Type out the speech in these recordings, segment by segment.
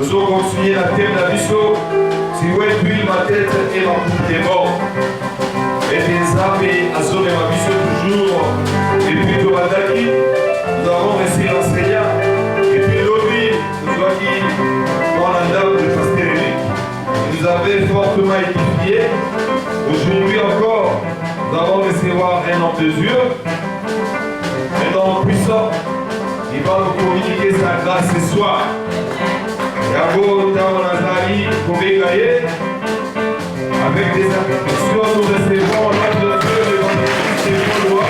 Nous allons continuer la thème de la mission. Si vous êtes puis ma tête et ma coupe est mort. Et des âmes et à zone ma mission toujours. Et puis de Madaki, nous avons resté l'enseignant. Et puis l'autre, nous avons dit dans la dame de Pasteur Eric. Il nous avait fortement édifié. Aujourd'hui encore, nous allons recevoir un homme de Dieu. Un homme puissant. Il va nous communiquer sa grâce ce soir. Yabo Tawanazali Kobegaye. Avec des affections, nous recevons l'homme de Dieu devant le Christ et le roi.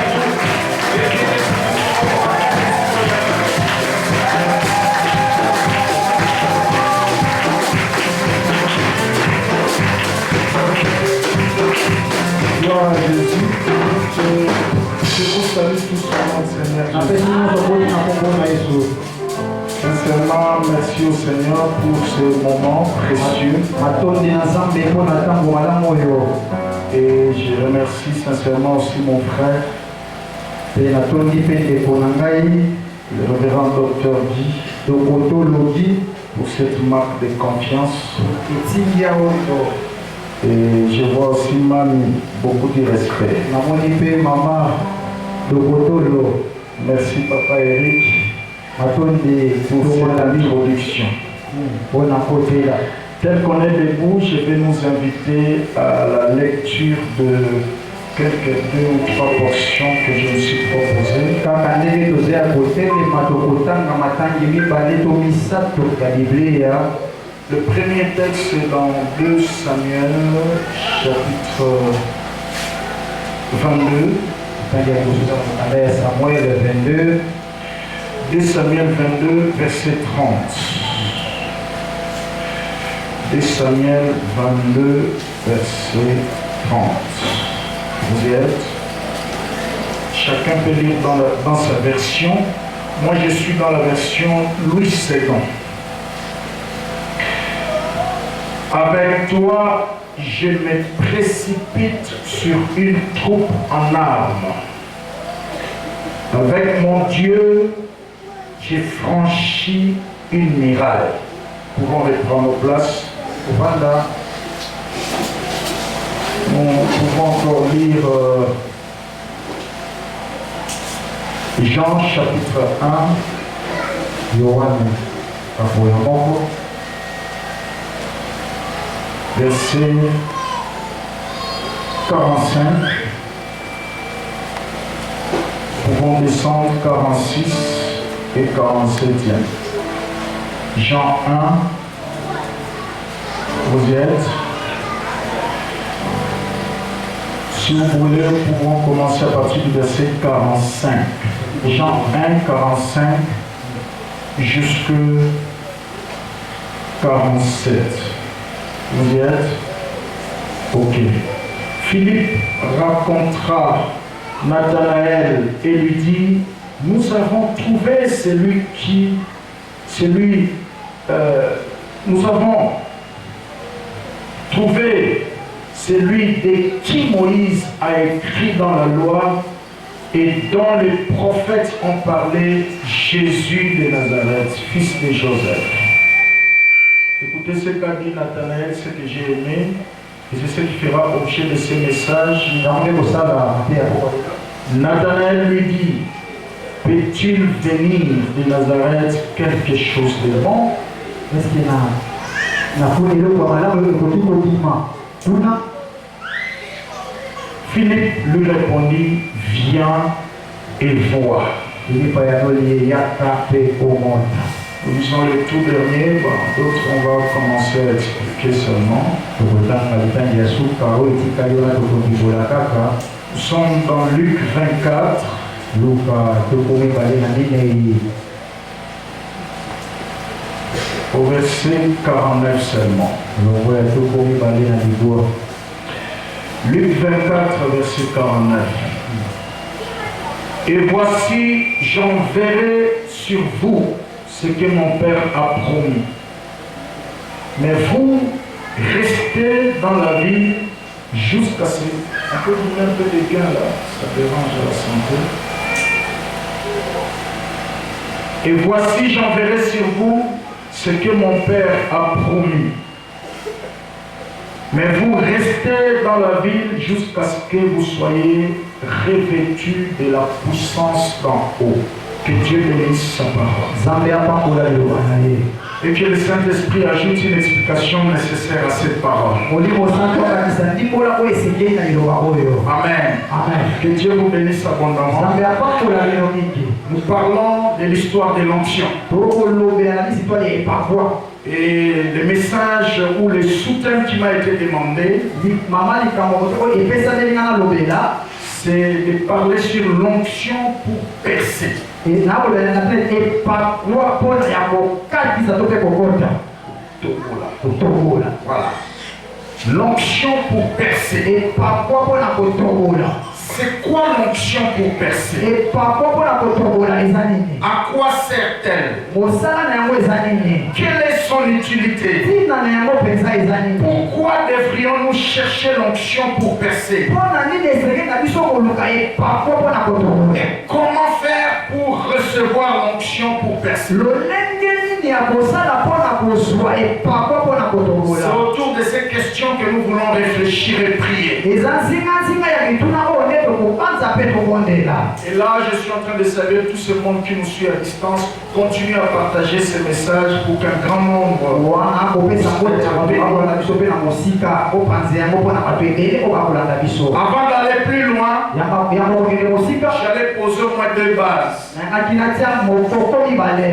Gloire à Jésus. Je vous salue tous au nom du Seigneur Jésus. Sincèrement, merci au Seigneur pour ce moment précieux. Et je remercie sincèrement aussi mon frère, le révérend docteur Guy, pour cette marque de confiance. Et je vois aussi Mami, beaucoup de respect. Merci Papa Eric pour cette introduction. Tel qu'on est debout, je vais nous inviter à la lecture de quelques 2 ou 3 portions que je me suis proposées. Le premier texte est dans 2 Samuel, chapitre 22. Samuel 22. 2 Samuel 22, verset 30. 2 Samuel 22, verset 30. Vous y êtes? Chacun peut lire dans sa version. Moi, je suis dans la version Louis II. Avec toi, je me précipite sur une troupe en armes. Avec mon Dieu, j'ai franchi une muraille. Nous pouvons reprendre nos places. Voilà. Nous pouvons encore lire Jean chapitre 1. Yohan verset 45. Nous pouvons descendre 46 et 47e. Jean 1, vous y êtes. Si vous voulez, nous pouvons commencer à partir du verset 45. Jean 1, 45 jusqu'à 47. Vous y êtes? Ok. Philippe racontera Nathanaël et lui dit: nous avons trouvé nous avons trouvé celui de qui Moïse a écrit dans la loi et dont les prophètes ont parlé, Jésus de Nazareth, fils de Joseph. Écoutez ce qu'a dit Nathanaël, ce que j'ai aimé, et c'est ce qui fera objet de ce message. Nathanaël lui dit: peut-il venir de Nazareth quelque chose de bon? Philippe lui répondit: viens et vois. Nous lisons le tout dernier, d'autres on va commencer à expliquer seulement. Nous sommes dans Luc 24. Au verset 49 seulement. Luc 24, verset 49. Et voici, j'enverrai sur vous ce que mon Père a promis. Mais vous, restez dans la ville jusqu'à ce... On peut vous mettre un peu de gain là, ça dérange la santé. Et voici, j'enverrai sur vous ce que mon Père a promis. Mais vous restez dans la ville jusqu'à ce que vous soyez revêtus de la puissance d'en haut. Que Dieu bénisse sa parole. Et que le Saint-Esprit ajoute une explication nécessaire à cette parole. Amen. Que Dieu vous bénisse abondamment. Nous parlons de l'histoire de l'onction. Et le message ou le soutien qui m'a été demandé, c'est de parler sur l'onction pour percer. Voilà. L'onction pour percer. C'est quoi l'onction pour percer? À quoi sert-elle? Quelle est son utilité? Pourquoi devrions-nous chercher l'onction pour percer? Et comment faire pour recevoir l'onction pour percer? C'est autour de ces questions que nous voulons réfléchir et prier. Et là, je suis en train de saluer tout ce monde qui nous suit à distance. Continuez à partager ce message pour qu'un grand nombre. Avant d'aller plus loin, j'allais poser au moins 2 bases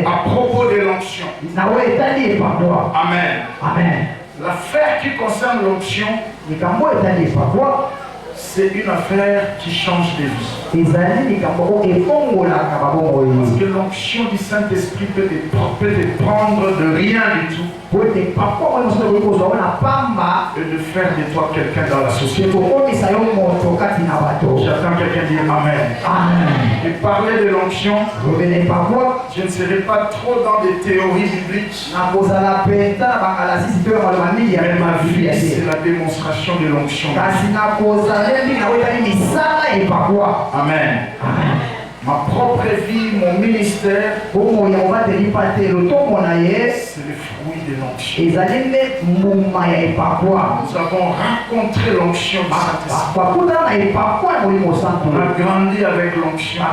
à propos de l'onction. Amen. Amen. L'affaire qui concerne l'onction, c'est une affaire qui change de vie. Parce que l'onction du Saint-Esprit peut te prendre de rien du tout et de faire de toi quelqu'un dans la société. J'attends quelqu'un dire Amen. Amen. Et parler de l'onction, je ne serai pas trop dans des théories bibliques. Mais ma vie, c'est la démonstration de l'onction. Amen. Ma propre vie, mon ministère, c'est le fruit de l'onction. Nous avons rencontré l'onction du Saint-Esprit. On a grandi avec l'onction.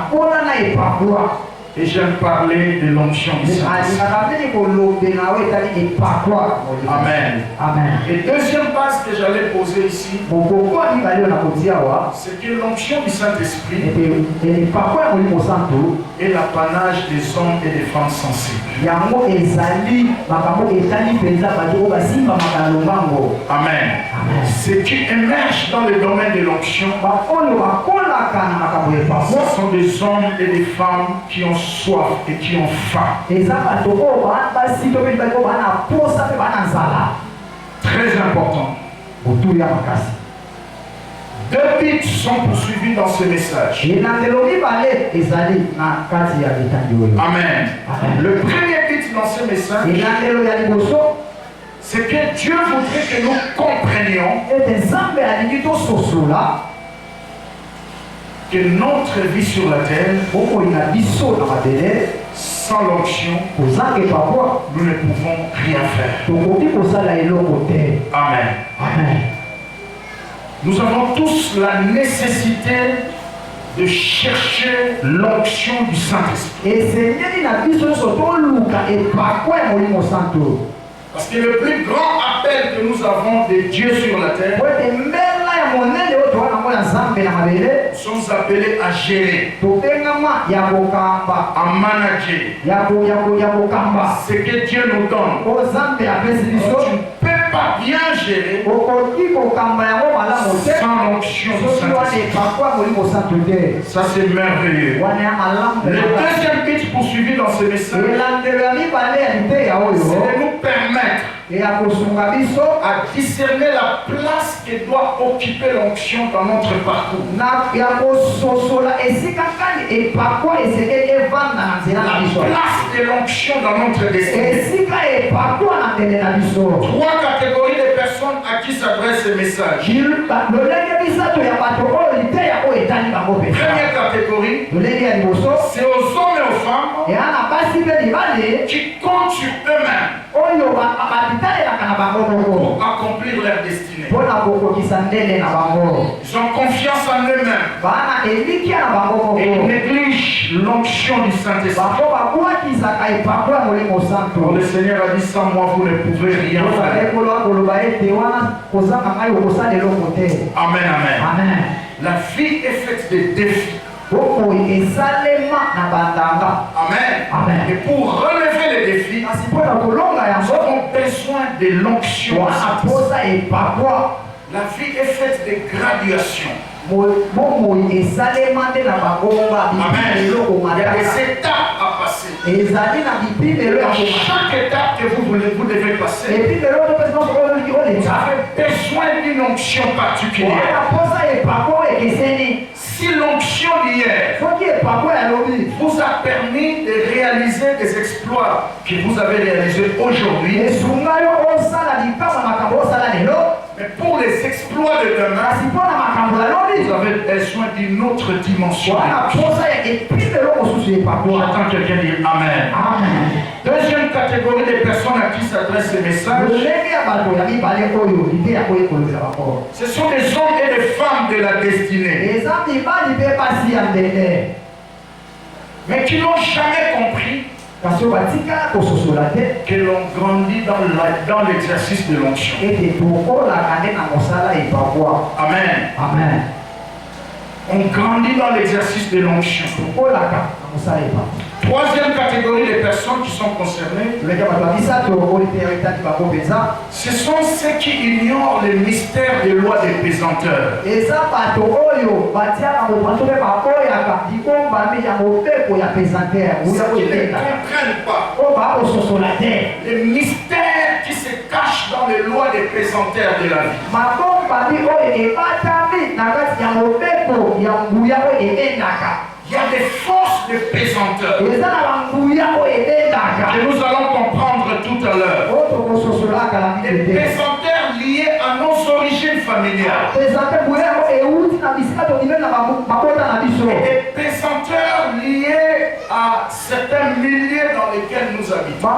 Et j'aime parler de l'onction du Saint-Esprit. Amen. Amen. Et deuxième base que j'allais poser ici, c'est que l'onction du Saint-Esprit est l'apanage des hommes et des femmes sensibles. Amen. Ce qui émerge dans le domaine de l'onction, ce sont des hommes et des femmes qui ont soif et qui ont faim. Très important. 2 buts sont poursuivis dans ce message. Amen. Le premier but dans ce message, c'est que Dieu voudrait que nous comprenions que notre vie sur la terre, sans l'onction, nous ne pouvons rien faire. Amen. Amen. Nous avons tous la nécessité de chercher l'onction du Saint-Esprit. Parce que le plus grand appel que nous avons de Dieu sur la terre, nous sommes appelés à gérer, à manager ce que Dieu nous donne. Tu ne peux pas bien gérer sans l'onction du Saint-Esprit. Ça, c'est merveilleux. Le deuxième but poursuivi dans ce message, c'est de nous permettre à discerner la place que doit occuper l'onction dans notre parcours. La place de l'onction dans notre destin. 3 catégories de personnes personnes à qui s'adresse ce message. Première catégorie, c'est aux hommes et aux femmes qui comptent sur eux-mêmes pour accomplir leur destinée. Ils ont confiance en eux-mêmes et ils négligent l'onction du Saint-Esprit. Le Seigneur a dit, sans moi vous ne pouvez rien faire. Amen, amen. La vie est faite de défis. Amen. Et pour relever les défis, nous avons besoin de l'onction. La vie est faite de graduations. Amen. Il y a des étapes à passer. Dans chaque étape que vous devez passer, vous avez besoin d'une onction particulière. Si l'onction d'hier vous a permis de réaliser des exploits que vous avez réalisés aujourd'hui, mais pour les exploits de demain, vous avez besoin d'une autre dimension. J'attends quelqu'un dire Amen. Deuxième catégorie de personnes à qui s'adresse ce message, ce sont des hommes et des femmes de la destinée, mais qui n'ont jamais compris que l'on grandit dans l'exercice de l'onction. Amen. On grandit dans l'exercice de l'onction. Troisième catégorie de personnes qui sont concernées, ce sont ceux qui ignorent les mystères des lois des pesanteurs. Ceux qui ne comprennent pas les mystères qui se cachent dans les lois des pesanteurs de la vie. Il y a des forces de pesanteurs que nous allons comprendre tout à l'heure. Des pesanteurs liés à nos origines familiales. Et des pesanteurs liés à certains milieux dans lesquels nous habitons.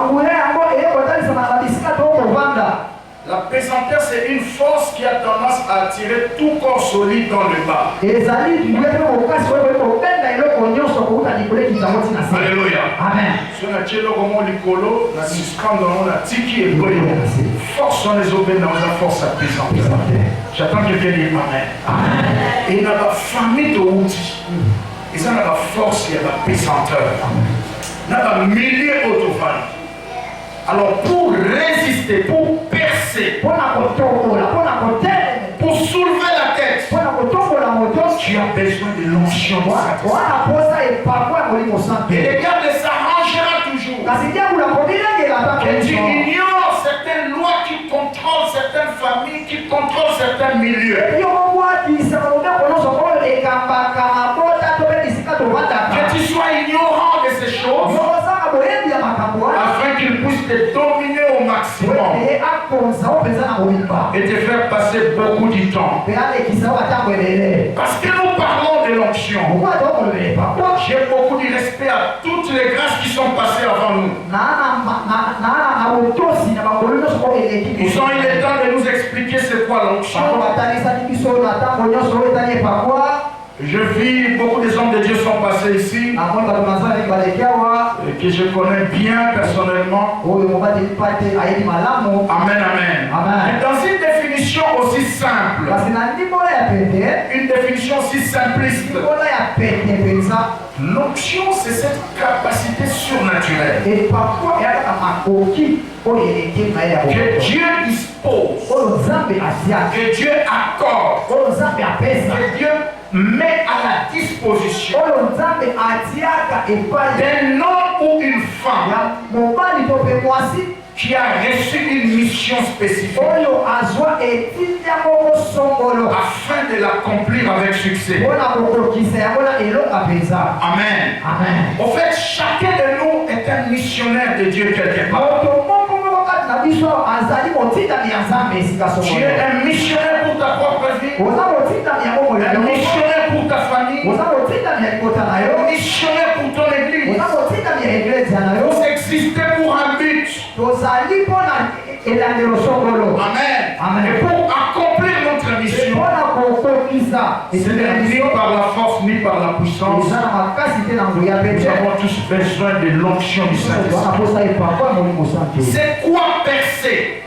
La pesanteur, c'est une force qui a tendance à attirer tout corps solide dans le bas. Alléluia. Amen. Force on les obéit dans la force à pesanteur. J'attends quelqu'un dire Amen. Et dans la famille de outils, ils ont la force, il y a la pesanteur. Dans le milieu autophone. Alors pour résister, pour percer, pour soulever la tête, tu as besoin de l'onction. Et le diable s'arrangera toujours. Et tu ignores certaines lois qui contrôlent certaines familles, qui contrôlent certains milieux. Que tu sois ignorant de ces choses, afin qu'il puisse te dominer au maximum et te faire passer beaucoup de temps. Parce que nous parlons de l'onction. J'ai beaucoup de respect à toutes les grâces qui sont passées avant nous. Ils ont eu le temps de nous expliquer c'est quoi l'onction. Je vis, beaucoup des hommes de Dieu sont passés ici, que je connais bien personnellement. Amen, amen. Et dans une définition aussi simple, une définition aussi simpliste, l'onction, c'est cette capacité surnaturelle que Dieu dispose, que Dieu accorde, que Dieu met à la disposition d'un homme ou une femme qui a reçu une mission spécifique afin de l'accomplir avec succès. Amen. En fait, chacun de nous est un missionnaire de Dieu quelque part. Tu es un missionnaire pour ta propre vie. Un missionnaire pour ta famille. Un missionnaire pour ton église. Vous existez pour un but. Amen. Et pour accomplir notre mission, ce n'est ni par la force ni par la puissance. Nous avons tous besoin de l'onction du Saint-Esprit. C'est quoi percer?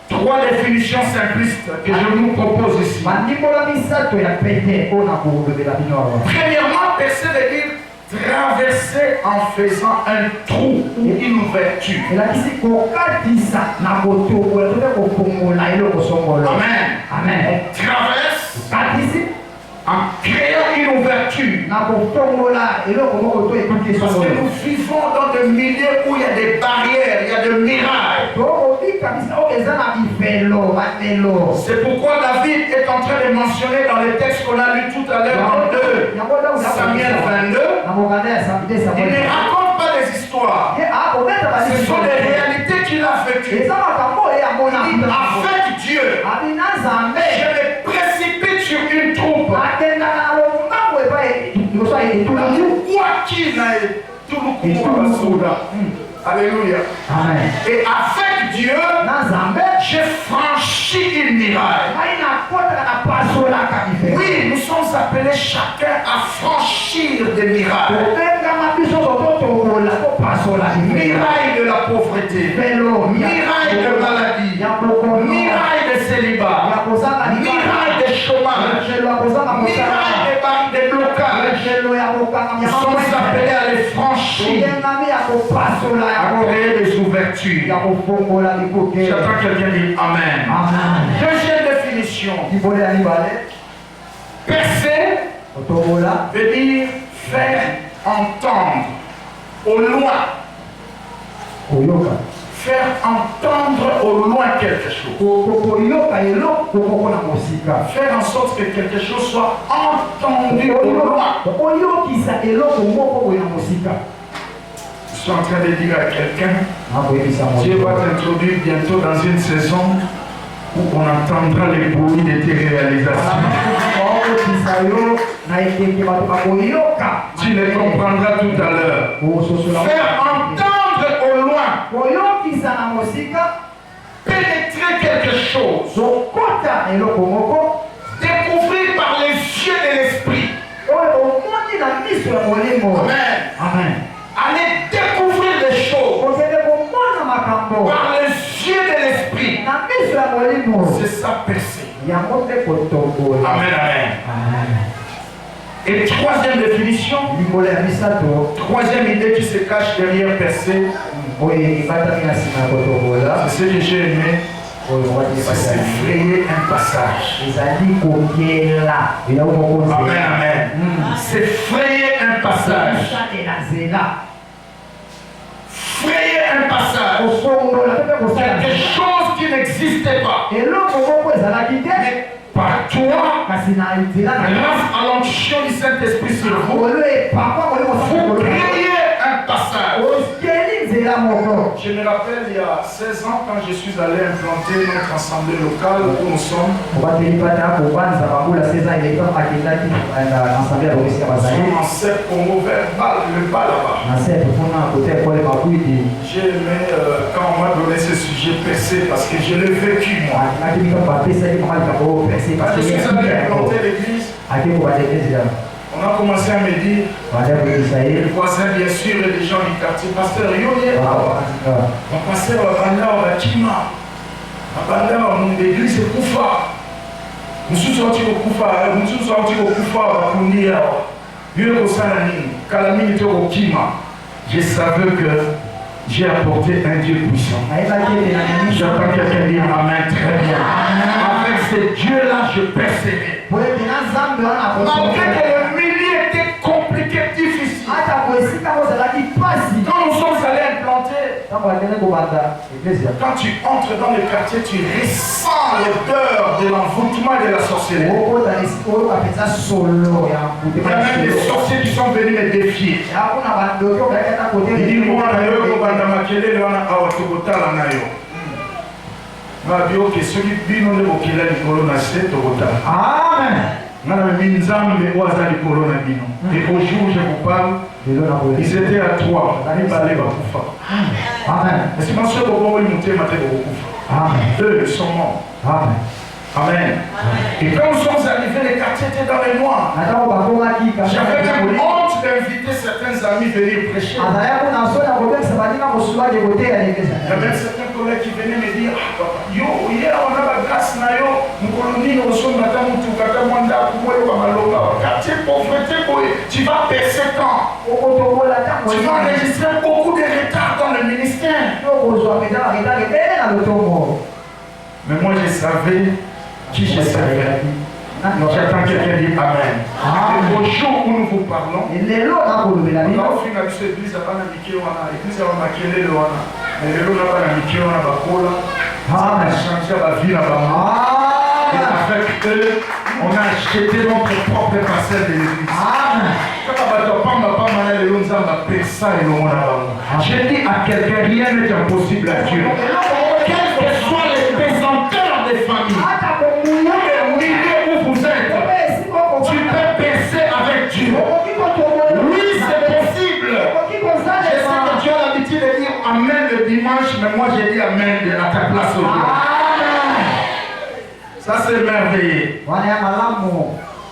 Trois définitions simplistes que je vous propose ici. Premièrement, percer veut dire traverser en faisant un trou ou une ouverture. Amen. On traverse en créant une ouverture. Parce que nous vivons dans des milieux où il y a des barrières, il y a des mirailles. C'est pourquoi David est en train de mentionner dans le texte qu'on a lu tout à l'heure en 2 Samuel 22. Il ne raconte pas des histoires. Ce sont des réalités qu'il a vécues. Avec Dieu, je me précipite sur une troupe. Alléluia. Et avec Dieu, j'ai franchi une miraille. Oui, nous sommes appelés chacun à franchir des mirailles. Miraille de la pauvreté, miraille de maladie, miraille de célibat, miraille de chômage, miraille de blocage. Nous sommes appelés à les franchir, à créer des ouvertures. J'attends quelqu'un dire Amen. Deuxième définition. Percer veut dire faire entendre au loin. Faire entendre au loin quelque chose. Faire en sorte que quelque chose soit entendu au loin. Je suis en train de dire à quelqu'un, Dieu va t'introduire bientôt dans une saison où on entendra les bruits de tes réalisations. Tu les comprendras tout à l'heure. Faire entendre au loin, pénétrer quelque chose, découvrir par les yeux de l'esprit. Amen. Aller découvrir les choses par les yeux de l'esprit. C'est ça percer. Amen. Et troisième définition, troisième idée qui se cache derrière percer, c'est ce que j'ai aimé, c'est frayer un passage. Amen. C'est frayer un passage. Frayer un passage. Quelque chose qui n'existait pas. Mais par toi, grâce à l'onction du Saint-Esprit sur vous, vous créez un passage. Je me rappelle il y a 16 ans quand je suis allé implanter notre assemblée locale où nous sommes. Nous sommes en CEP Congo vers le bas là-bas. J'ai aimé quand on m'a donné ce sujet percé parce que je l'ai vécu moi. Quand je suis allé implanter l'église, on a commencé à me dire, les voisins bien sûr et les gens du quartier, pasteur Yoye, mon pasteur Bandao Bakima, Bandao, mon église est Koufa. Nous sommes sortis au Koufa, nous sommes sortis au Koufa, Bakundia, Yuko Sanani, Kalamini Toko Kima. Je savais que j'ai apporté un Dieu puissant. J'attends quelqu'un dire Amen, très bien. Avec ce Dieu-là, je persévère. Malgré que le milieu était compliqué, difficile. Quand nous sommes allés implanter, Quand tu entres dans le quartier, tu ressens l'odeur de l'envoûtement et de la sorcellerie. Il y a même des sorciers qui sont venus me défier. Ils disent, moi, et au jour où je vous parle, ils étaient à 3. Est-ce que monsieur eux, ils sont morts. Amen. Et quand nous sommes arrivés, les quartiers étaient dans les noirs. J'avais même honte d'inviter certains amis venir prêcher. Il y a même certains collègues qui venaient me dire, yo, hier on a la grâce, nous colonies, nous sommes quartier pauvreté, tu vas percer quand? Tu vas enregistrer beaucoup de retard dans le ministère. Mais moi je savais qui je savais. J'attends quelqu'un dire Amen. Au jour où nous vous parlons, on a fait une église à Banamike, l'église à Makele, mais le lot à Banamike, on a Bakola, on a changé la vie là-bas. Et avec eux, on a acheté notre propre parcelle de l'église. J'ai dit à quelqu'un, rien n'est impossible à Dieu. Quels que soient les pesanteurs des familles, où vous êtes, tu peux baisser avec Dieu. Oui, c'est possible. Je sais que tu as l'habitude de dire Amen le dimanche, mais moi j'ai dit Amen à ta place aujourd'hui. Ça c'est merveilleux.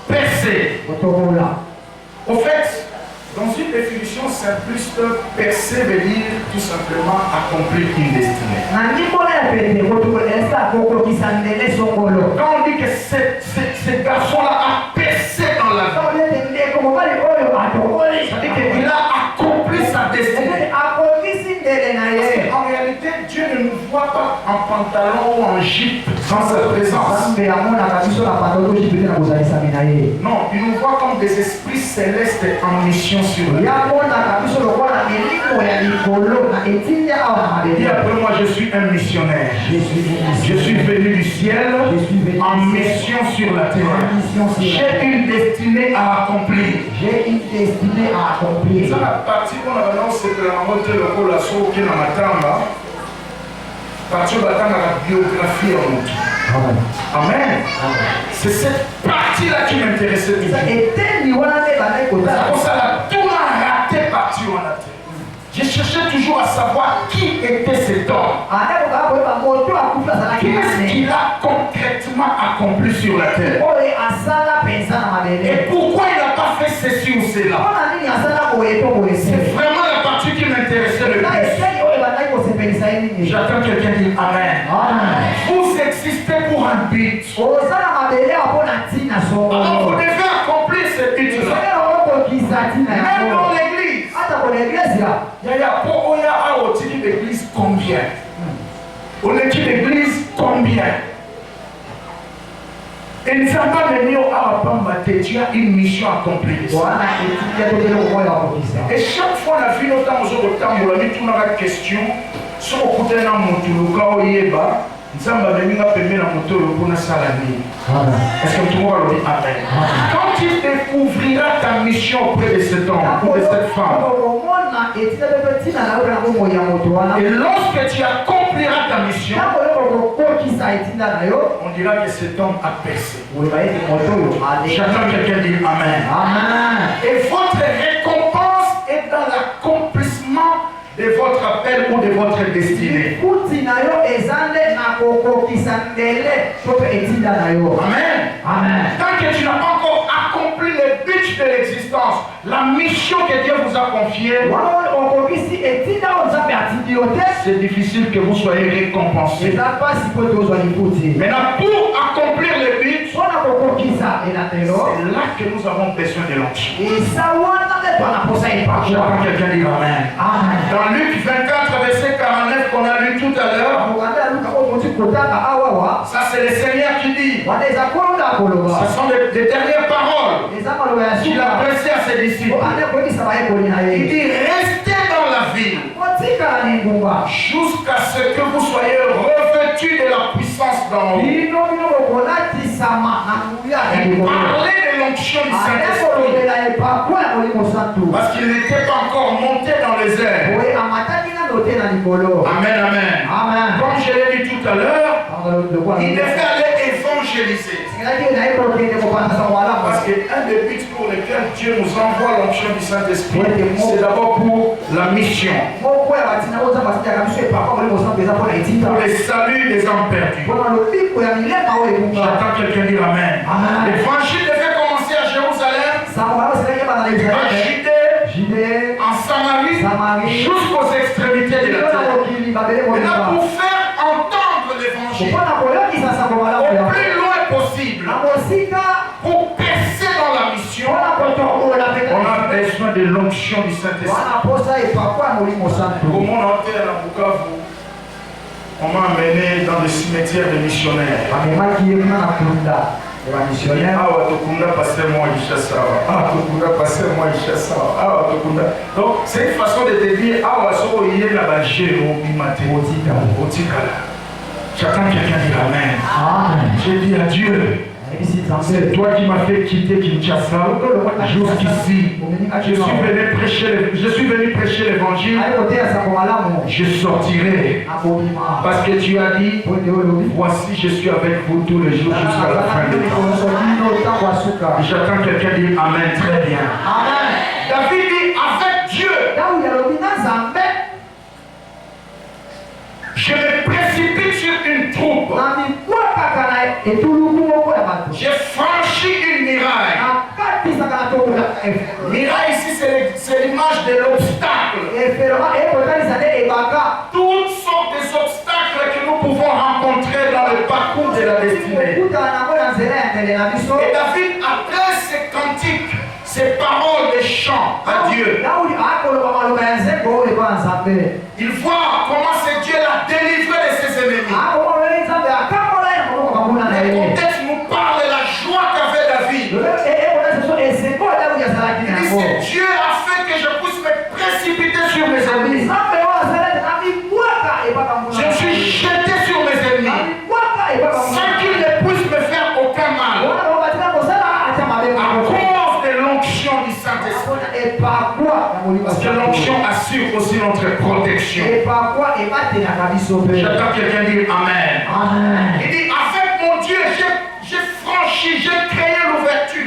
Percer. Au fait, dans une définition simpliste, percer veut dire tout simplement accomplir une destinée. Quand on dit que ce garçon-là a percé dans la vie, ça veut dire qu'il a accompli sa destinée. En réalité, Dieu ne nous voit pas en pantalon ou en jupe dans sa présence. Non, il nous voit comme des esprits célestes en mission sur lui. Dis après moi, je suis un missionnaire. Je suis venu du ciel en mission sur la terre. J'ai une destinée à accomplir. Ça, la partie qu'on a annoncé que la montée le col à soi qui est dans ma tamba, partie de la biographie en nous. Amen. C'est cette partie-là qui m'intéressait toujours. Ça la tout a raté partie en la terre. Je cherchais toujours à savoir qui était cet homme. Qu'est-ce qu'il a concrètement accompli sur la terre? Et pourquoi il n'a pas fait ceci ou cela? C'est vraiment la partie qui m'intéressait le plus. J'attends quelqu'un dire Amen. Vous existez pour un but. Alors vous devez accomplir ce but-là. Même dans l'église. Il y a l'église combien? On est une église combien? Et nous sommes pas venus à Pambate, tu as une mission accomplie. Et chaque fois, on a vu notre temps, on a mis toute la question. Si on écoute un moto, est-ce que tout le monde dit Amen? Quand tu découvriras ta mission auprès de cet homme ou de cette femme, et lorsque tu accompliras ta mission, on dira que cet homme a percé. J'attends quelqu'un dire Amen. Et votre récompense est dans l'accomplissement de votre appel ou de votre destinée. Amen. Tant que tu n'as pas encore accompli le but de l'existence, la mission que Dieu vous a confiée, c'est difficile que vous soyez récompensé. Maintenant, pour accomplir le but, c'est là que nous avons besoin de l'onction. J'attends quelqu'un dire Amen. Dans Luc 24, verset 49 qu'on a lu tout à l'heure, ça c'est le Seigneur qui dit. Ce sont des dernières paroles qu'il a adressées à ses disciples. Il dit restez dans la ville jusqu'à ce que vous soyez revêtus de la puissance d'en haut. Parlez de l'onction du Saint-Esprit. Parce qu'il n'était pas encore monté dans les airs. Amen, amen. Comme je l'ai dit tout à l'heure, il devait aller évangéliser. Parce qu'un des buts pour lesquels Dieu nous envoie l'onction du Saint-Esprit, c'est d'abord pour la mission. Pour le salut des âmes perdues. J'attends quelqu'un dire Amen. L'évangile devait commencer à Jérusalem, à Judée, en Samarie, jusqu'aux extrémités de la terre. Maintenant, pour faire entendre l'évangile au plus loin possible, pour percer dans la mission, on a besoin de l'onction du Saint-Esprit. Au monde entier, à Bukavu, on m'a amené dans des cimetières de missionnaires. Donc c'est une façon de te dire j'attends quelqu'un dire Amen. J'ai dit à Dieu, c'est toi qui m'as fait quitter Kinshasa jusqu'ici. Je suis venu prêcher l'évangile. Je sortirai. Parce que tu as dit, voici je suis avec vous tous les jours jusqu'à la fin du temps. J'attends quelqu'un dire Amen. Très bien. David dit avec Dieu, je me précipite sur une troupe. J'ai franchi une miraille. Miraille ici, c'est l'image de l'obstacle. Toutes sortes d'obstacles que nous pouvons rencontrer dans le parcours de la destinée. Et David, après ces cantiques, ces paroles de chant à Dieu, il voit comment c'est Dieu l'a délivré de ses ennemis. Le contexte nous parle de la joie qu'avait David. Il dit c'est Dieu a fait que je puisse me précipiter sur mes ennemis. Je me suis jeté sur mes ennemis sans qu'ils ne puissent me faire aucun mal. À cause de l'onction du Saint-Esprit. Parce que l'onction assure aussi notre protection. J'attends quelqu'un dire Amen. Il dit avec mon Dieu, j'ai franchi, j'ai créé l'ouverture.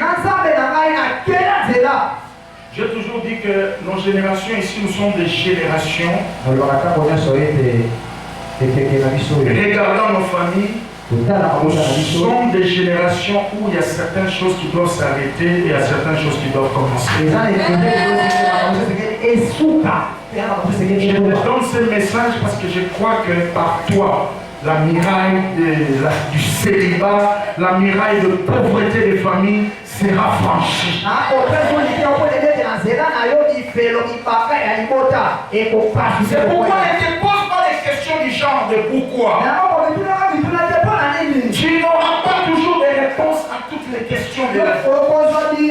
J'ai toujours dit que nos générations ici, nous sommes des générations. Regardant nos familles, nous sommes des générations où il y a certaines choses qui doivent s'arrêter et il y a certaines choses qui doivent commencer. Je te donne ce message parce que je crois que par toi, la miraille du célibat, la miraille de pauvreté des familles sera franchie. C'est pourquoi ne te pose pas des questions du genre de pourquoi. Tu n'auras pas toujours des réponses à toutes les questions de la vie.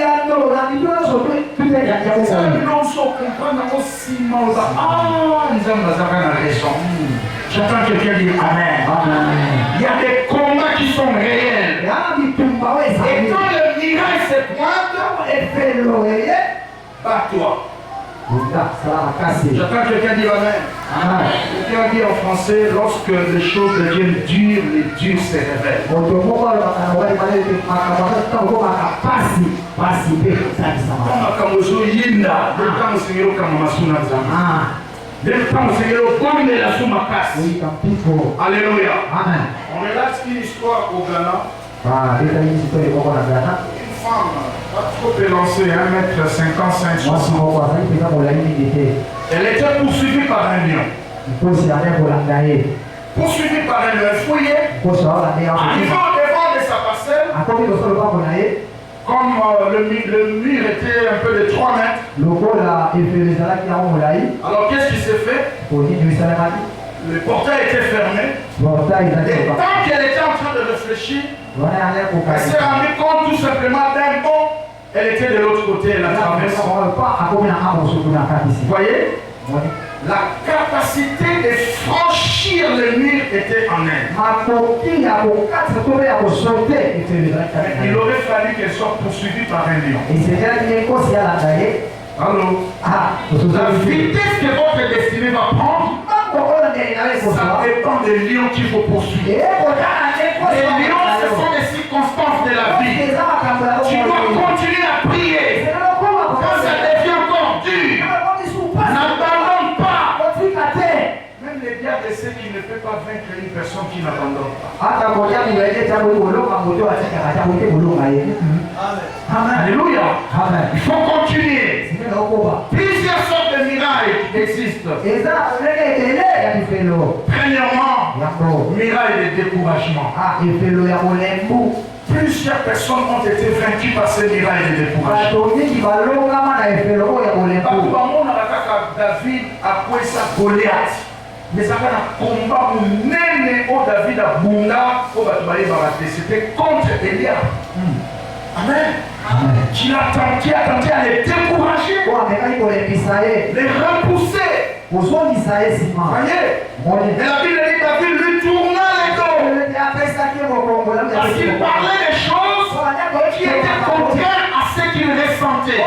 J'attends quelqu'un dire Amen. Il y a des combats qui sont réels. Et quand le miracle se pointe, bats-toi. J'attends quelqu'un dire Amen. Quelqu'un dit en français, lorsque les choses deviennent dures, les durs se révèlent. Alléluia. On relate une histoire au Ghana. Une femme, pas trop élancée, 1m55. Elle était poursuivie par un lion. Poursuivie par un lion, elle fouillait. Arrivant devant de sa parcelle, comme le mur était un peu de 3 mètres. Alors qu'est-ce qui s'est fait? Le portail était fermé. Et tant qu'elle était en train de réfléchir, elle s'est rendue compte tout simplement d'un bond. Elle était de l'autre côté, elle a traversé. Vous voyez? La capacité de franchir le mur était en elle. Il aurait fallu qu'elle soit poursuivie par un lion. Allô? La vitesse que votre destinée va prendre, ça dépend des lions qu'il faut poursuivre. Les lions, ce sont des circonstances de la vie. Tu dois continuer à prier. Quand ça devient encore dur, n'abandonne pas. Même les diables essaient qu'il ne peut pas vaincre une personne qui n'abandonne pas. Alléluia. Il faut continuer. Plusieurs sortes de miracles existent. Premièrement, miracle de découragement. Plusieurs personnes ont été vaincues par ce miracle de découragement. David a pris sa Goliath. Mais ça va un combat où David a boula pour c'était contre Eliab. Amen. Qui a tenté à les décourager, les repousser. Vous voyez? Mais la Bible dit David lui tourna les dos. Parce qu'il parlait des choses qui étaient contraires à ce qu'il ressentait.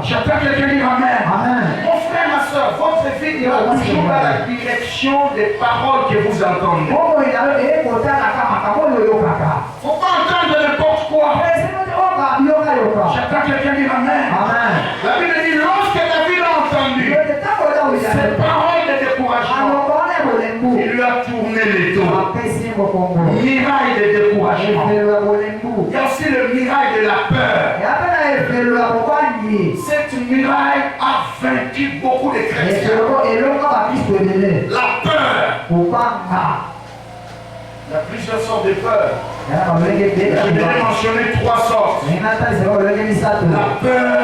J'attends quelqu'un dire Amen. Mon frère, ma soeur, votre vie ira toujours dans la direction des paroles que vous entendez. Il ne faut pas entendre n'importe quoi. J'attends quelqu'un dire Amen. La Bible dit lorsque David a entendu ces paroles de découragement, il lui a tourné les dos. Miracle de découragement. Il y a aussi le miracle de la peur. Cette miracle a vaincu beaucoup de chrétiens. La peur. Il y a plusieurs sortes de peurs. Je vais mentionner 3 sortes. La peur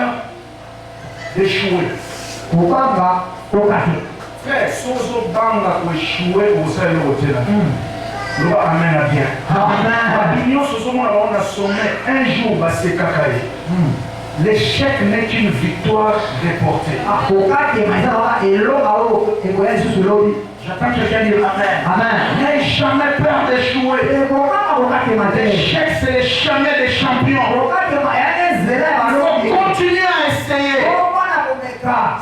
d'échouer. Frère, sozo banga pour échouer au sein de l'hôtel. Nous amène à bien. L'opinion sur ce moment on a sommet un jour c'est kakaï. L'échec n'est qu'une victoire déportée. J'attends quelqu'un dire Amen. N'aie jamais peur d'échouer. L'échec, c'est le chemin des champions. Il faut continuer à essayer.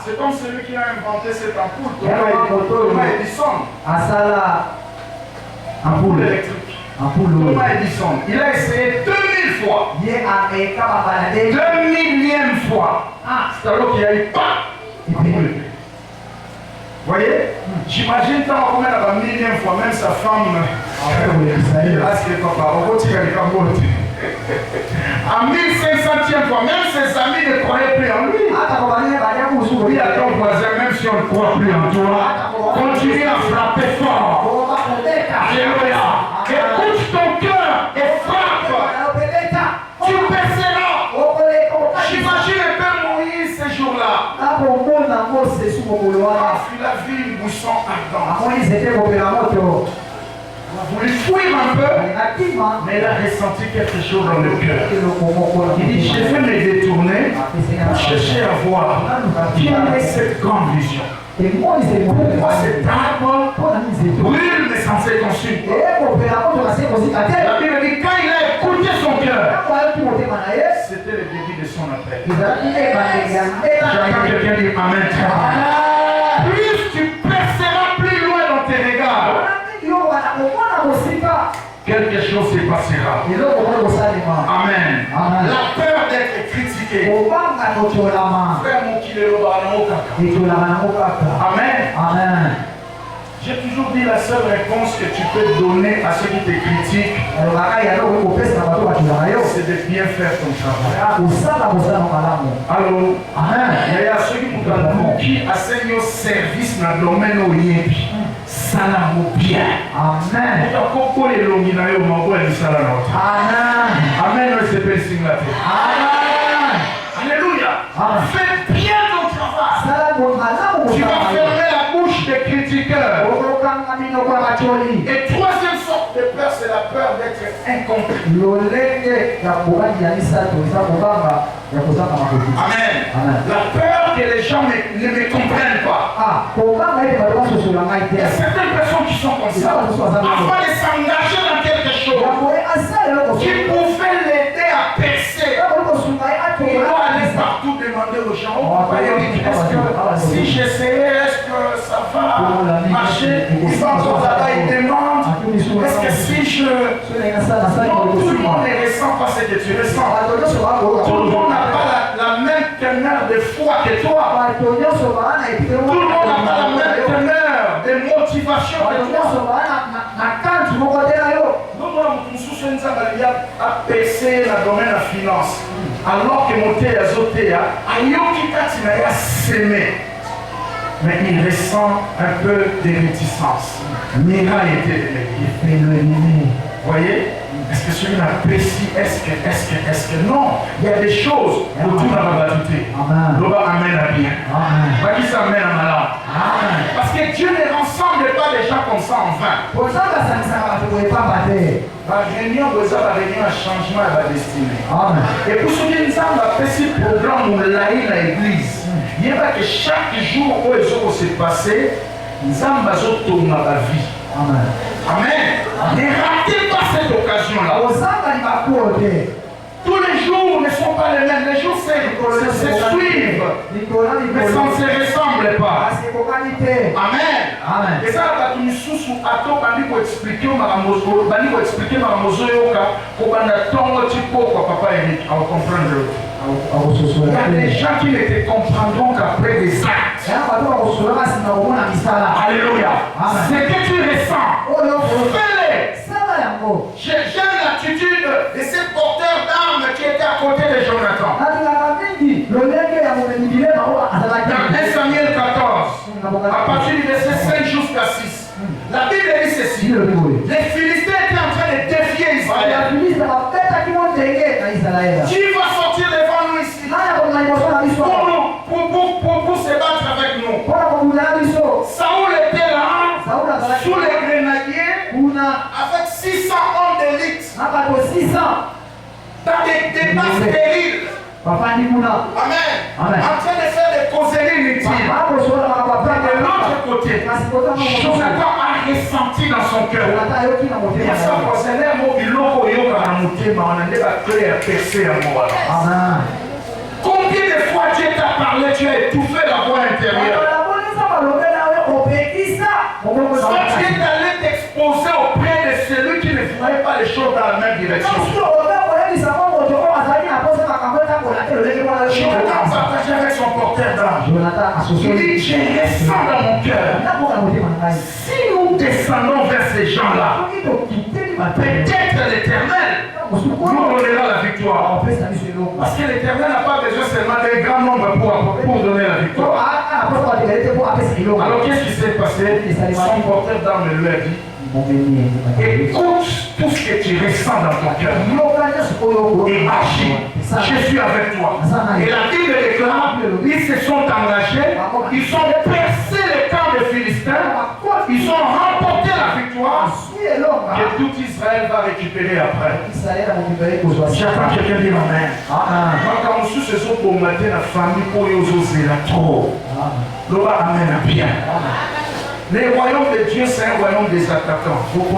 C'est comme celui qui a inventé cette ampoule. Thomas Edison. Ampoule électrique. Thomas Edison. Il a essayé 2000 fois. 2000e fois. C'est alors qu'il y a eu pas. Vous voyez? J'imagine tant combien la 1000e fois, même sa femme. À 1500e fois, même ses amis ne croyaient plus en lui. Oui, à ton voisin, même si on ne croit plus en toi, continue à frapper fort. Alléluia. Écoute ton cœur et frappe. Tu persévères. J'imagine un peu Moïse ces jours-là. Il a vu une buisson ardente. Il a voulu fuir un peu, mais il a ressenti quelque chose dans le cœur. Il dit, je vais me détourner pour chercher à voir quelle est cette grande vision. Pourquoi cet arbre brûle mais sans être consume? La Bible dit, quand il a écouté son cœur, c'était le début de son appel. J'entends quelqu'un dire Amen. Plus tu perceras plus loin dans tes regards, quelque chose se passera. Amen. La peur d'être critiqué. Amen. J'ai toujours dit la seule réponse que tu peux donner à ceux qui te critiquent, c'est de bien faire ton travail. Alors, il y a ceux qui enseignent au service dans le domaine où il y a ça n'a bien. Amen. Amen. Alléluia. Fais bien ton travail. Tu vas fermer la bouche des critiqueurs. Et troisième sorte de peur, c'est la peur d'être incompris. Amen. La peur que les gens ne me comprennent pas. Il y a certaines personnes qui sont comme ça. Avant de s'engager dans quelque chose qui pouvait l'aider à percer, il doit aller partout demander aux gens, oh, papa Eric, est-ce que si j'essayais, est-ce que ça va marcher? Ils sont encore là-bas, ils demandent, est-ce que si je... Non, tout le monde ne ressent pas ce que tu ressens. Tout le monde n'a pas la même teneur de foi que toi. Tout le monde n'a pas la même teneur de motivation que toi. A percé dans le domaine de la finance. Alors que mon thé a zoté, a semé. Mais il ressent un peu de réticence. Mira était l'ennemi. Vous voyez? Est-ce que celui-là apprécie? Est-ce que non? Il y a des choses autour de la batuté. L'Oba amène à bien. Qui s'amène à malade. Parce que Dieu ne rassemble pas des gens comme ça en vain. La réunion, la réunion a changement à la destinée. Et pour ceux qui nous ont fait ce programme où l'église, il y a que chaque jour où les jours se passer, nous avons tourné la vie. Amen. Ne ratez pas cette occasion-là. Tous les jours ne sont pas les mêmes. Les jours se suivent, mais ça ne se ressemble pas. Amen. Et ça, nous sommes à toi pour expliquer ma papa Eric, à comprendre. Il y a des gens qui ne te comprendront qu'après des actes. Alléluia. Ce que tu ressens, fais-le. J'aime l'attitude de ce porteur d'armes qui était à côté de Jonathan. Dans 1 Samuel 14, à partir du verset 5 jusqu'à 6, la Bible dit ceci. Les Philistins étaient en train de défier Israël. Qui va sortir devant nous ici pour se battre avec nous? Saoul était là, sous les grenadiers, avec 600 hommes d'élite, dans des débats stériles. Amen. En train de faire des causeries inutiles. De l'autre côté, Jonathan a ressenti dans son cœur. Combien de fois Dieu t'a parlé, tu as étouffé la voix intérieure? Soit tu es allé t'exposer auprès de celui qui ne ferait pas les choses dans la même direction. Jonathan partageait avec son porteur d'armes. Il dit, je ressens dans mon cœur. Si nous descendons vers ces gens-là, peut-être l'Éternel nous donnera la victoire. Parce que l'Éternel n'a pas besoin seulement d'un grand nombre pour donner la victoire. Alors qu'est-ce qui s'est passé? Son porteur d'armes lui a dit, écoute tout ce que tu ressens dans ton cœur et agis. Je suis avec toi. Et la Bible déclare, ils se sont engagés, ils ont percé le camp des Philistins, ils ont remporté la victoire que tout Israël va récupérer après. J'attends quelqu'un dire Amen. Quand nous sommes pour matin la famille pour y oser la trop. L'Oba amène à bien. Le royaume de Dieu, c'est un royaume des attaquants. Tous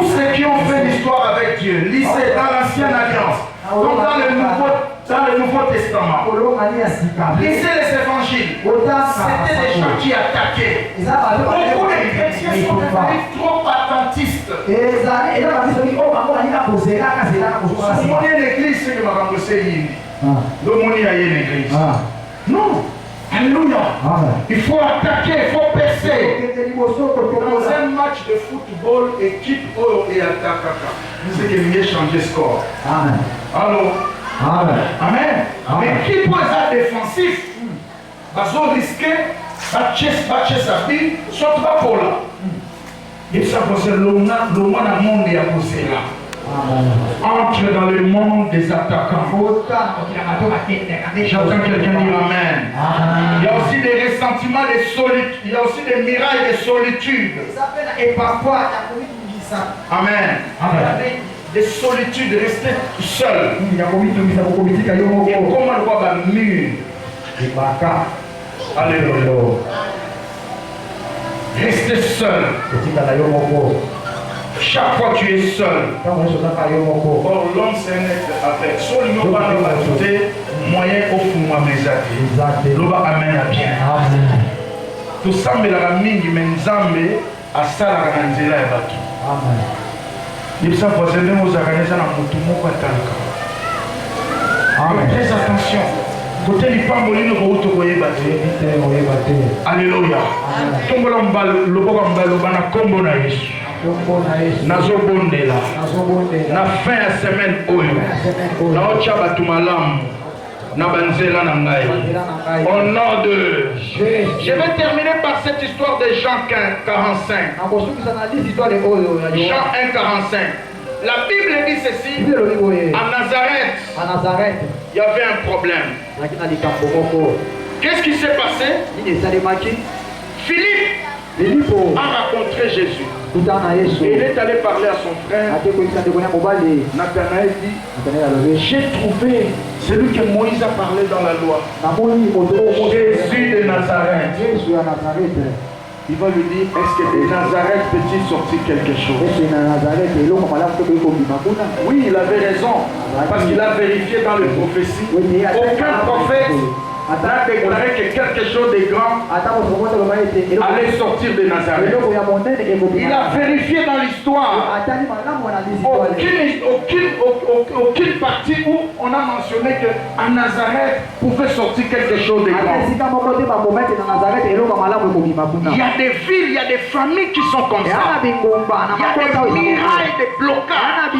ceux qui ont fait l'histoire avec Dieu, lisez dans l'Ancienne Alliance, comme dans le Nouveau Testament, lisez les évangiles. C'était des gens qui attaquaient. Beaucoup de chrétiens sont devenus trop attentistes. Si on est une église, c'est que ma remboursé. Le monde y a une église. Non. Alléluia. Il faut attaquer, il faut percer. Dans un match de football, équipe et attaque. C'est qu'il mieux changer le score. Amen. Allô? Amen. L'équipe est défensif. Ils ont risqué, battre sa vie, soit pas pour là. Et ça, c'est le monde est à poser là. Entre dans le monde des attaquants. J'entends quelqu'un dire Amen. Il y a aussi des ressentiments de solitude. Il y a aussi des mirailles de solitude. Amen. Des solitudes, de rester seul. Et comment on voit le mur Alléluia. Restez seul. Chaque fois tu es seul. Or l'homme c'est un être avec. Soit le mot va ajouter moyen au fond à mes actes. L'homme amène à bien. Tout ça mais la mingi menzambe à ça la ranzela et batu. Amen. Il ça vous aider aux organiser dans mutu moko atalka. Amen. Faites attention. Côté li pas molino ko uto ko yebate. Alléluia. Tombola mbalo loboko mbalo bana kombo na Yesu. Nazobondela na fin ya semaine oyo na ocha batu malamu na banzela na ngai au nom de je vais terminer par cette histoire de Jean 45. Jean 1:45. La Bible dit ceci. À Nazareth il y avait un problème. Qu'est-ce qui s'est passé? Philippe a rencontré Jésus. Et il est allé parler à son frère. Nathanaël dit, j'ai trouvé celui que Moïse a parlé dans la loi. Jésus de Nazareth. Il va lui dire, est-ce que de Nazareth peut-il sortir quelque chose? Oui, il avait raison. Parce qu'il a vérifié dans les prophéties. Aucun prophète n'a déclaré que quelque chose de grand allait sortir de Nazareth. Il a vérifié dans l'histoire. Aucune partie où on a mentionné qu'à Nazareth pouvait sortir quelque chose de grand. Il y a des villes, il y a des familles qui sont comme ça. Il y a des mirailles, des blocages.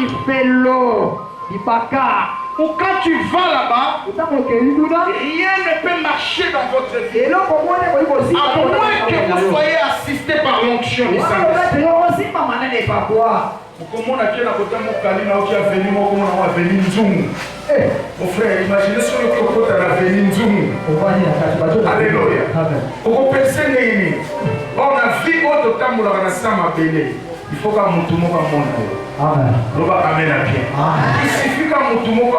Ou quand tu vas là-bas, rien ne peut marcher dans votre vie. À moins que vous soyez assisté par l'onction du Saint-Esprit. Mon frère, imaginez ce que vous avez venu Nzungu. Alléluia. Vous pensez que on a vu autre temps où on a il faut que nous tout amen. Amen. Il suffit que nous tout a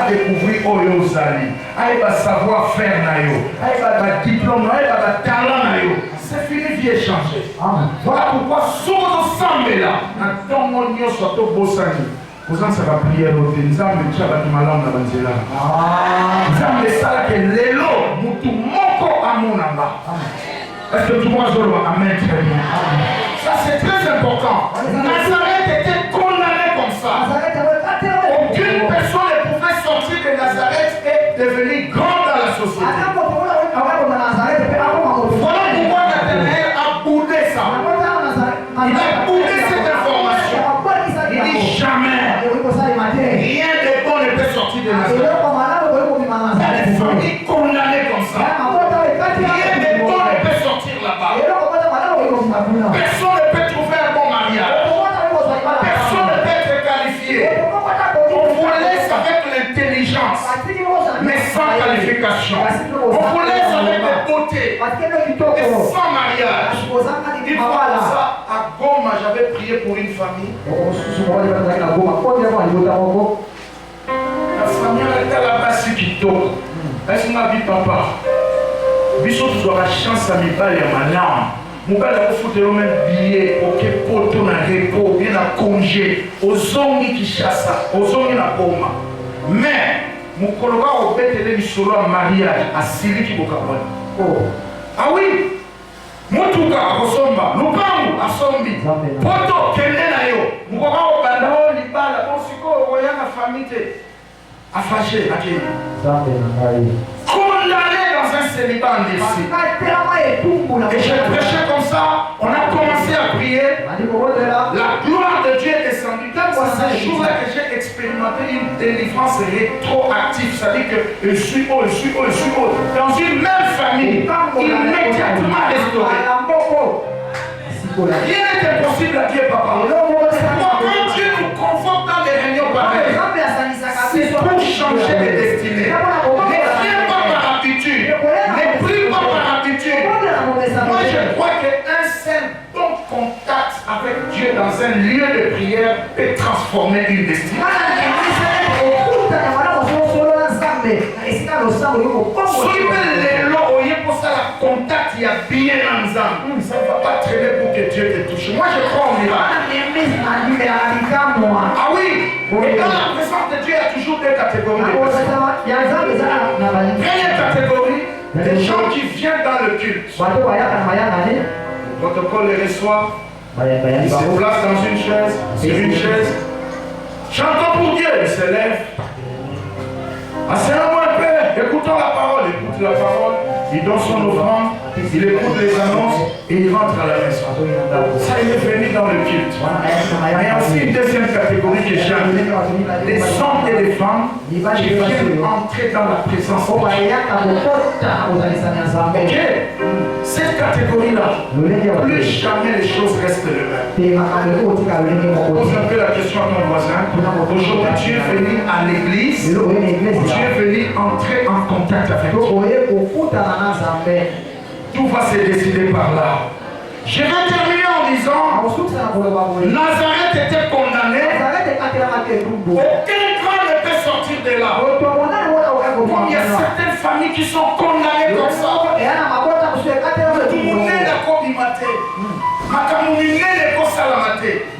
découvrir Oyo Zali, à savoir-faire, à diplôme, à talent. C'est fini, vie échangé. Voilà pourquoi, sous nos sambe là, dans mon union soit au beau sani. Vous en savez prier au Nzambe, tu as battu ma langue dans Banzela. Nzambe, ça que l'élo, moutou moko amonamba. Est-ce que tout le monde amen très bien? Ça c'est très important. Nazareth était condamné comme ça. Aucune personne ne pouvait sortir de Nazareth et devenir grande dans la société. Voilà pourquoi Nathanaël a boudé ça. Il a boudé cette information. Il dit jamais. Rien de bon ne peut sortir de Nazareth. Il y a des familles condamnées comme ça. Rien de bon ne peut sortir là-bas. Personne ne peut trouver un bon mariage. Personne ne peut être qualifié. On vous laisse avec l'intelligence, mais sans qualification. On vous laisse avec la beauté, mais sans mariage. Une fois ça, à Goma, j'avais prié pour une famille. La famille était là-bas, c'est qui tombe. Est-ce que ma vie, papa? Bisous, tu dois la chance à mes balles et à ma larme. Mon père a foutu le même billet, ok, poto na repos, bien à congé, aux zongi qui chassent, aux zongi na coma. Mais, mon collègue au bête et les solo en mariage, à Sili qui bokabon. Ah oui, mon touka à Rosomba, nous parlons à Sombi, poto, kende na yo, mon collègue au bandao, l'ibala, bon, si quoi, voyant la famille, affaché, à qui? Condamné dans un célibat indécis. Et j'ai prêché comme ça, on a commencé à prier. La gloire de Dieu est descendue. C'est ce jour-là que j'ai expérimenté une délivrance rétroactive. C'est-à-dire que je suis haut. Dans une même famille, immédiatement restauré. Rien n'est impossible à Dieu, papa. Pourquoi quand Dieu nous convoque dans des réunions pareilles, c'est pour changer les destinées. Ne viens pas par habitude. Ne prie pas par habitude. Moi, je crois qu'un seul bon contact avec Dieu dans un lieu de prière peut transformer une destinée. Soki mpe lelo oye kosala contact ya bien na Nzambe, ça ne va pas traîner pour que Dieu te touche. Moi je crois en miracle. Ah oui, et dans la présence de Dieu, il y a toujours deux catégories de personnes. Première catégorie, des gens qui viennent dans le culte. Le protocole les reçoit, ils se placent dans une chaise, sur une chaise. Chantons pour Dieu, ils se lèvent. Asseyons-moi un peu, écoutons la parole, écoute la parole. Il donne son offrande, il écoute les annonces et il rentre à la maison. Ça, il est venu dans le culte. Mais il y a aussi une deuxième catégorie que j'aime. Les hommes et les femmes qui viennent entrer dans la présence de Dieu. Ok? Cette catégorie-là, plus jamais les choses restent les mêmes. Pose un peu la question à ton voisin. Aujourd'hui, tu es venu à l'église, tu es venu entrer en contact avec Dieu. Tout va se décider par là. Je vais terminer en disant, Nazareth était condamné. Aucun grand ne peut sortir de là. Comme il y a certaines familles qui sont condamnées comme ça.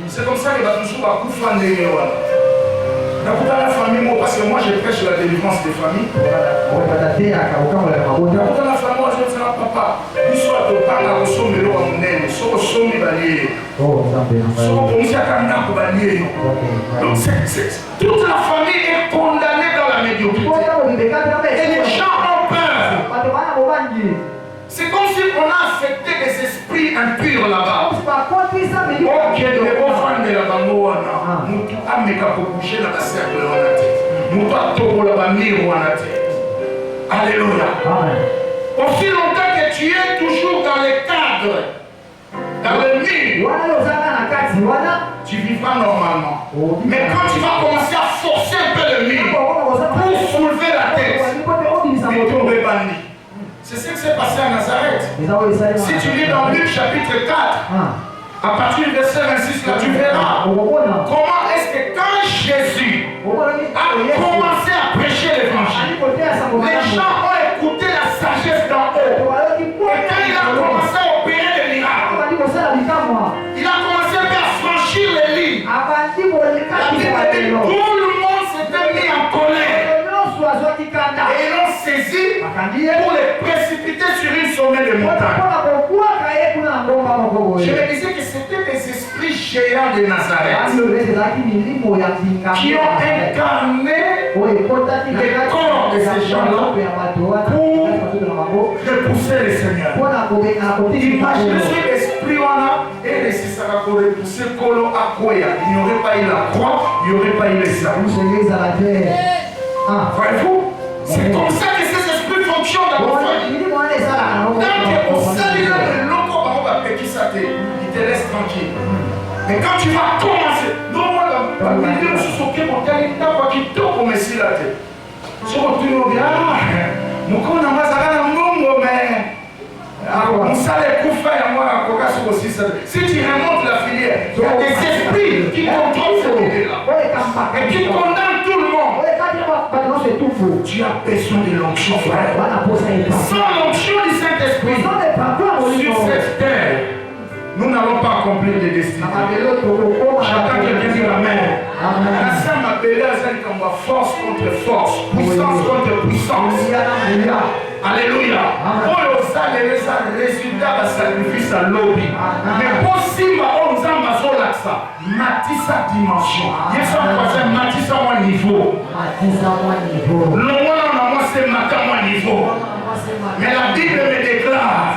C'est comme ça que va toujours bakufa ndenge wana. Nakuta la famille moi parce que moi je prêche la délivrance des familles. Nakuta la famille moi je dis papa, biso atopanga kosomelo wa munene, soko somi balié. Soko pomisa kana ko balié. Donc toute la famille est condamnée dans la médiocrité. Et les gens ont peur. C'est comme si on a affecté des esprits impurs là-bas. Ok, les enfants de la bangoana, mutu ameka kokoucher na bacercle wana te. Mutu atokola bamir wana te. Alléluia. Aussi longtemps que tu es toujours dans les cadres, dans le mur, tu vivras normalement. Mais quand tu vas commencer à forcer un peu le mur pour soulever la tête, tu tombes bandit. C'est ce qui s'est passé à Nazareth. Si tu lis dans Luc chapitre 4, à partir du verset 26, là, tu verras comment est-ce que quand Jésus a commencé à prêcher l'évangile, les gens ont écouté la sagesse d'en haut. Et quand il a commencé à opérer des miracles, il a commencé à franchir les lignes. La Bible dit tout le monde s'était mis en colère. Et ils l'ont saisi pour les précipiter sur une sommet de montagne. Je me disais que c'était des esprits géants de Nazareth qui ont incarné les corps de ces gens-là pour repousser les seigneurs. Imaginez cet esprit et les Sissaka pour repousser Kolo Akoya. Il n'y aurait pas eu la croix, il n'y aurait pas eu les saints. Voyez-vous? C'est comme ça que ces esprits fonctionnent dans votre famille. Tant que au salut de l'eau, il te laisse tranquille. Mais quand tu vas commencer, non, moi, la milieu, je suis choqué pour qu'elle ait pas qui tombe pour me si la tête. Si on dit, mon corps n'a pas à mais. On s'allait coup faire moi, aussi. Si tu remontes la filière, il y a des esprits qui contrôlent cette idée-là. Et qui condamnent tout le monde. Tu as besoin de l'onction, frère. Sans l'onction du Saint-Esprit, sur cette terre, nous n'allons pas accomplir des destinées. J'attends quelqu'un dire Amen. La Sainte m'appelait à celle comme force contre force, puissance contre puissance. Alléluia. Pour le résultat de sacrifice à l'objet. Mais possible, on nous a ça. Matissa dimension. Il y a ça Matissa mon niveau. Le moi c'est Matissa mon niveau. Mais la Bible me déclare.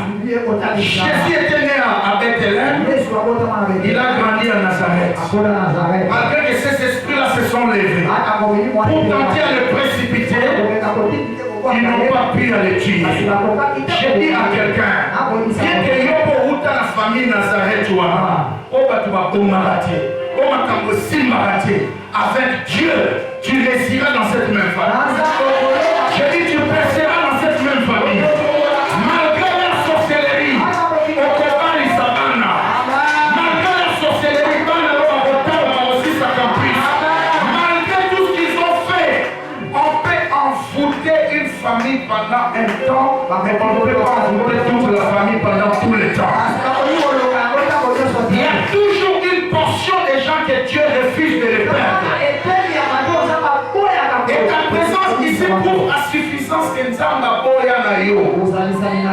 Jésus était né à Bethléem. Il a grandi à Nazareth. Malgré que ces esprits-là se sont levés pour tenter à le précipiter, ils n'ont pas pu aller tuer. J'ai dit à quelqu'un, bien que yo pour la famille Nazareth, on va avec Dieu, tu réussiras dans cette même famille. J'ai dit, tu perceras dans cette même famille. Malgré la sorcellerie, malgré la sorcellerie, malgré tout ce qu'ils ont fait, on peut envoûter une famille. Mais on ne peut pas envoûter toute la famille pendant tout le temps. Il y a toujours une portion des gens que Dieu refuse de les perdre. Et ta présence ici prouve à suffisance que Nzamba Boya na yo.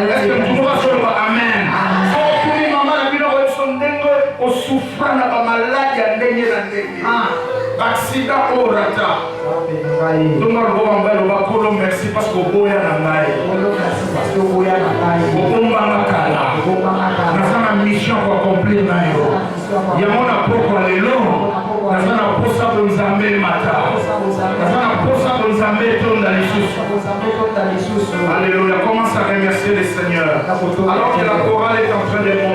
Est-ce que tu vas dire Amen? Accident au rata. Merci parce que Boya na ngai. Nous mission pour accomplir na yo. Yamona poko lelo. Nazana posa bonzambe mata. Nazana posa bonzambe tonda lisusu. Alléluia. Commence à remercier le Seigneur. Alors que la chorale est en train de monter.